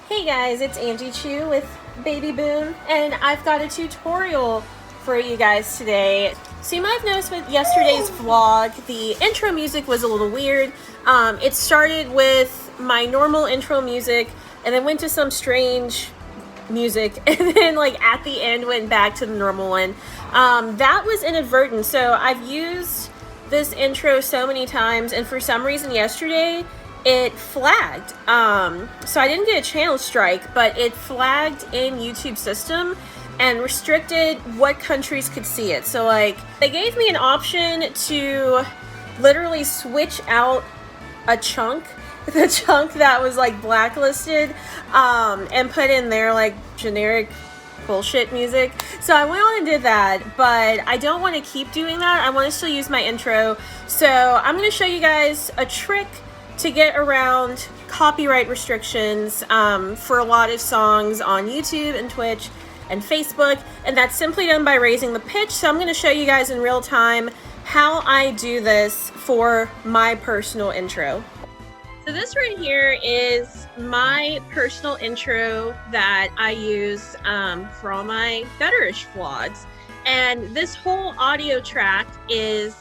Hey guys, it's Angie Chu with Baby Boom, and I've got a tutorial for you guys today. So you might have noticed with yesterday's vlog, the intro music was a little weird. It started with my normal intro music and then went to some strange music and then like at the end went back to the normal one. That was inadvertent. So I've used this intro so many times, and for some reason yesterday it flagged. So I didn't get a channel strike, but it flagged in YouTube system and restricted what countries could see it. So like they gave me an option to literally switch out a chunk, the chunk that was like blacklisted, and put in there like generic bullshit music. So I went on and did that, but I don't want to keep doing that. I want to still use my intro. So I'm going to show you guys a trick to get around copyright restrictions for a lot of songs on YouTube and Twitch and Facebook, and that's simply done by raising the pitch. So I'm going to show you guys in real time how I do this for my personal intro. So this right here is my personal intro that I use for all my Betterish vlogs, and this whole audio track is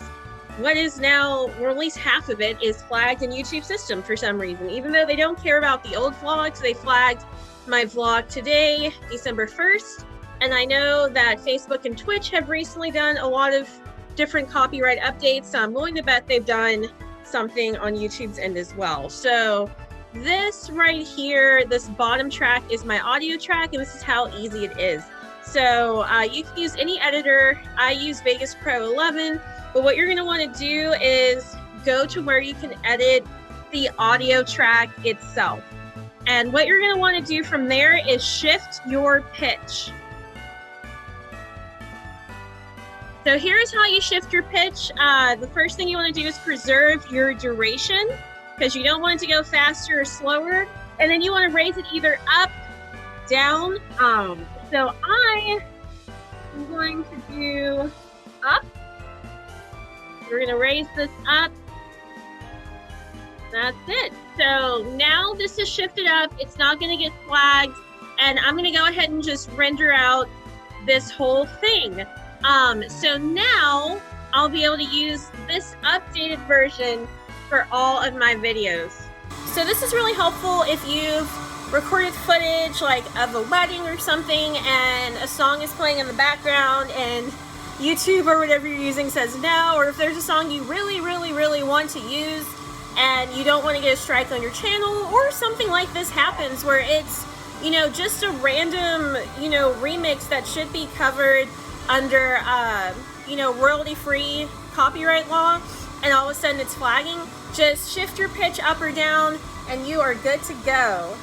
what is now, or at least half of it, is flagged in YouTube system for some reason. Even though they don't care about the old vlogs, they flagged my vlog today, December 1st. And I know that Facebook and Twitch have recently done a lot of different copyright updates, so I'm willing to bet they've done something on YouTube's end as well. So this right here, this bottom track is my audio track, and this is how easy it is. So you can use any editor. I use Vegas Pro 11. But what you're going to want to do is go to where you can edit the audio track itself. And what you're going to want to do from there is shift your pitch. So here's how you shift your pitch. The first thing you want to do is preserve your duration, because you don't want it to go faster or slower. And then you want to raise it either up, down. So I am going to do up. We're going to raise this up. That's it. So now this is shifted up. It's not going to get flagged. And I'm going to go ahead and just render out this whole thing. So now I'll be able to use this updated version for all of my videos. So this is really helpful if you've recorded footage like of a wedding or something and a song is playing in the background and YouTube or whatever you're using says no, or if there's a song you really want to use and you don't want to get a strike on your channel, or something like this happens where it's, you know, just a random, you know, remix that should be covered under, you know, royalty-free copyright law, and all of a sudden it's flagging, just shift your pitch up or down and you are good to go.